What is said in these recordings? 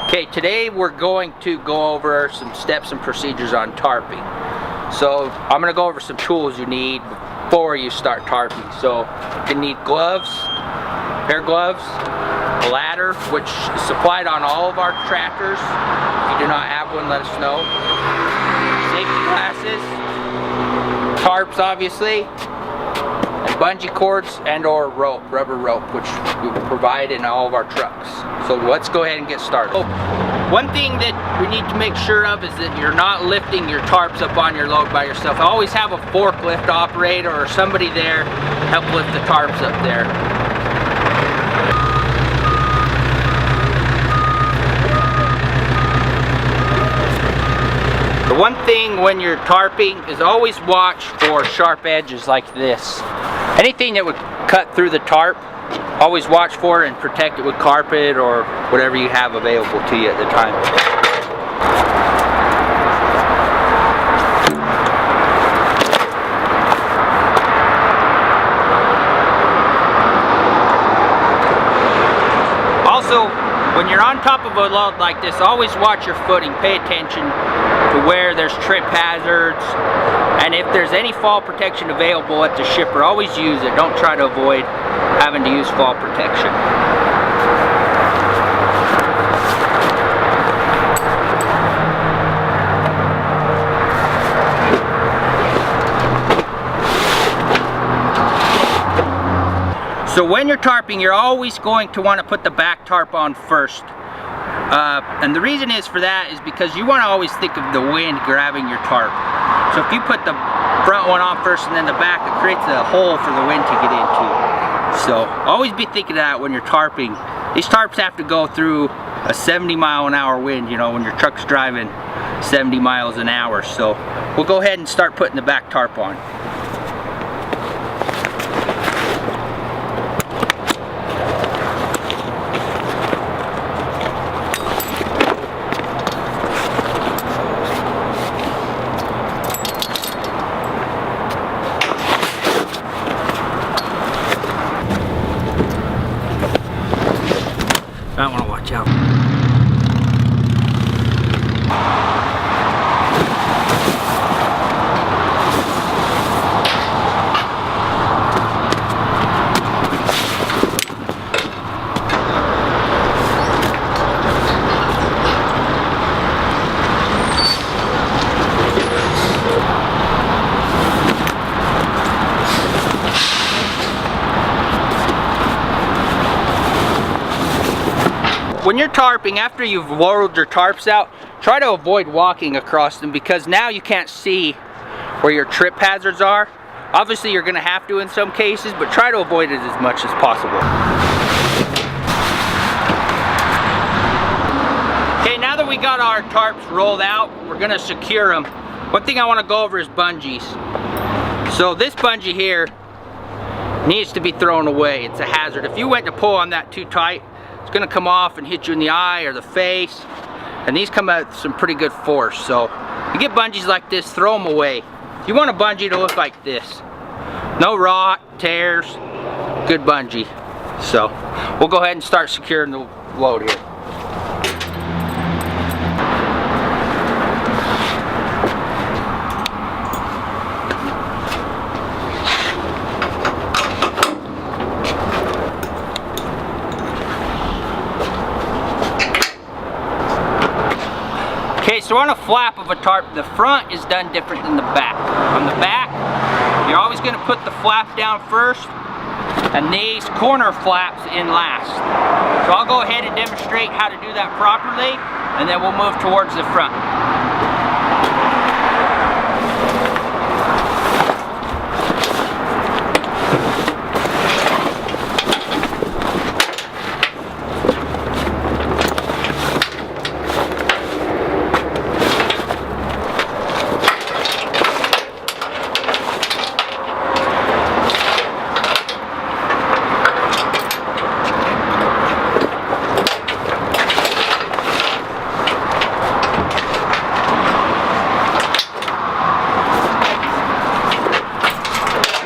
Okay, today we're going to go over some steps and procedures on tarping. So I'm going to go over some tools you need before you start tarping. So you need gloves, pair of gloves, a ladder, which is supplied on all of our tractors. If you do not have one, let us know. Safety glasses, tarps obviously, and bungee cords and or rope, rubber rope, which we provide in all of our trucks. So let's go ahead and get started. One thing that we need to make sure of is that you're not lifting your tarps up on your load by yourself. Always have a forklift operator or somebody there help lift the tarps up there. The one thing when you're tarping is always watch for sharp edges like this. Anything that would cut through the tarp, always watch for it and protect it with carpet or whatever you have available to you at the time. Also, when you're on top of a load like this, always watch your footing. Pay attention to where there's trip hazards, and if there's any fall protection available at the shipper, always use it. Don't try to avoid having to use fall protection. So when you're tarping, you're always going to want to put the back tarp on first. And the reason is for that is because you want to always think of the wind grabbing your tarp. So if you put the front one on first and then the back, it creates a hole for the wind to get into. So always be thinking of that when you're tarping. These tarps have to go through a 70-mile-an-hour wind, you know, when your truck's driving 70 miles an hour. So we'll go ahead and start putting the back tarp on. I want to watch out. When you're tarping, after you've lowered your tarps out, try to avoid walking across them because now you can't see where your trip hazards are. Obviously you're going to have to in some cases, but try to avoid it as much as possible. Okay, now that we got our tarps rolled out, we're going to secure them. One thing I want to go over is bungees. So this bungee here needs to be thrown away. It's a hazard. If you went to pull on that too tight, it's going to come off and hit you in the eye or the face, and these come out with some pretty good force. So you get bungees like this, throw them away. You want a bungee to look like this. No rot, tears, good bungee. So we'll go ahead and start securing the load here. Okay, so on a flap of a tarp, the front is done different than the back. On the back, you're always going to put the flap down first and these corner flaps in last. So I'll go ahead and demonstrate how to do that properly, and then we'll move towards the front.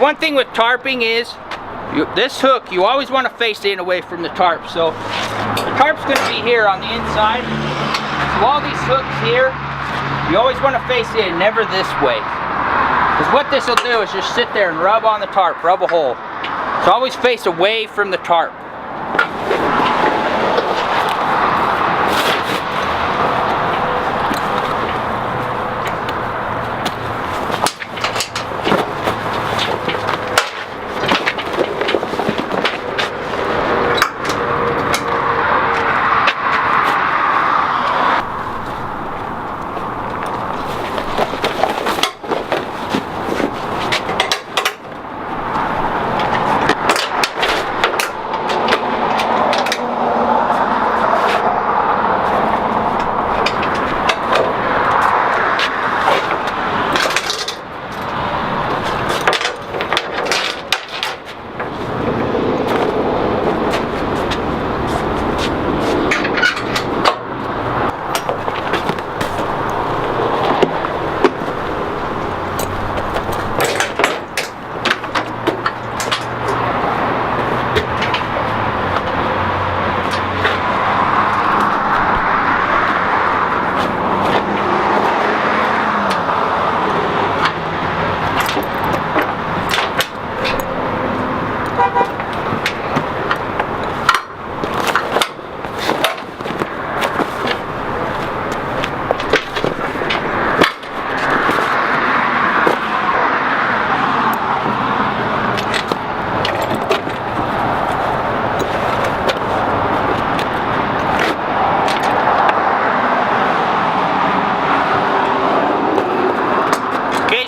One thing with tarping is this hook, you always want to face in away from the tarp. So tarp's going to be here on the inside. So all these hooks here, you always want to face in, never this way. Because what this will do is just sit there and rub on the tarp, rub a hole. So always face away from the tarp.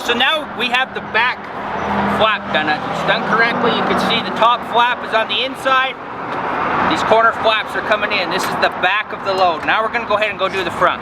So now we have the back flap done. It's done correctly. You can see the top flap is on the inside. These corner flaps are coming in. This is the back of the load. Now we're going to go ahead and go do the front.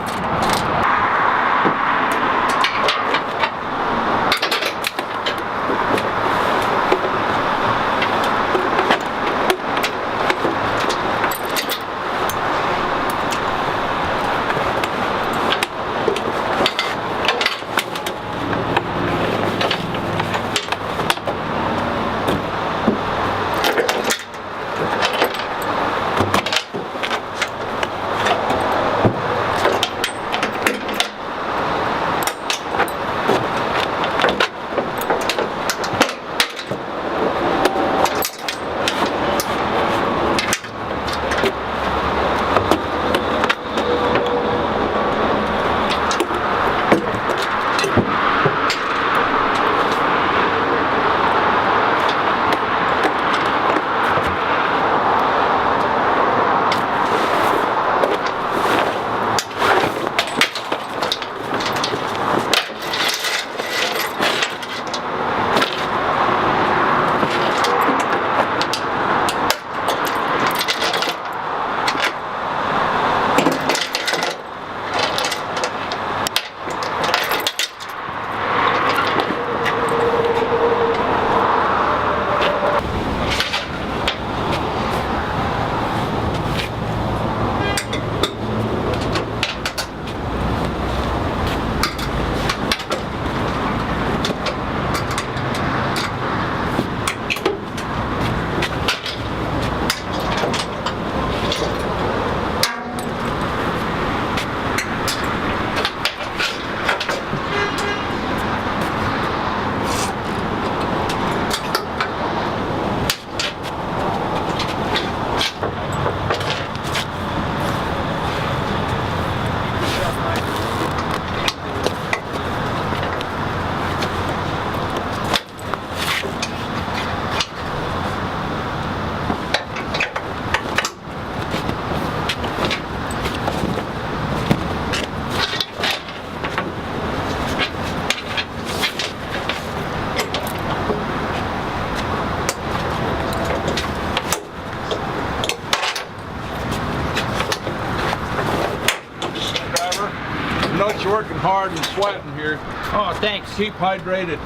You're working hard and sweating here. Oh, thanks. Keep hydrated.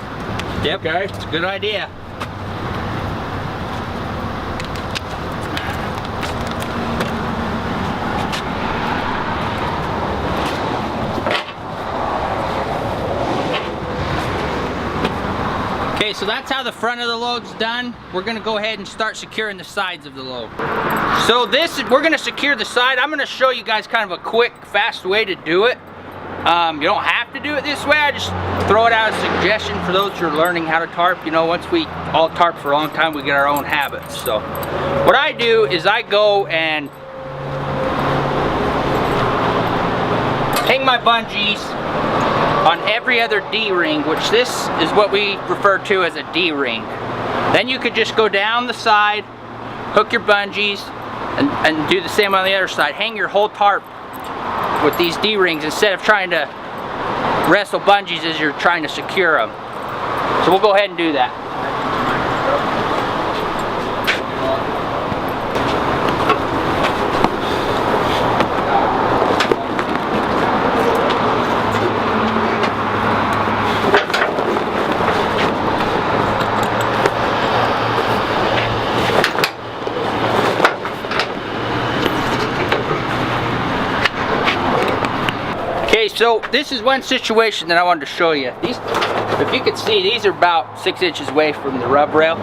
Yep, okay. It's a good idea. Okay, Okay, so that's how the front of the load's done. We're gonna go ahead and start securing the sides of the load. So we're gonna secure the side. I'm gonna show you guys kind of a quick, fast way to do it. You don't have to do it this way. I just throw it out as a suggestion for those who are learning how to tarp. You know, once we all tarp for a long time, we get our own habits. So what I do is I go and hang my bungees on every other D-ring, which this is what we refer to as a D-ring. Then you could just go down the side, hook your bungees, and do the same on the other side. Hang your whole tarp with these D-rings instead of trying to wrestle bungees as you're trying to secure them. So we'll go ahead and do that. Okay, so this is one situation that I wanted to show you. These, if you can see, these are about 6 inches away from the rub rail.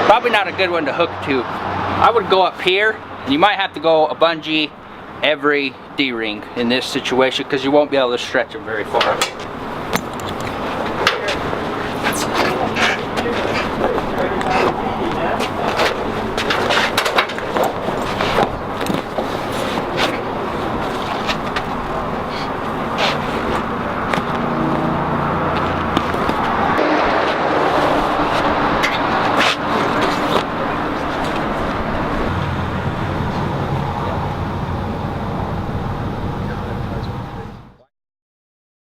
Probably not a good one to hook to. I would go up here, and you might have to go a bungee every D-ring in this situation because you won't be able to stretch them very far.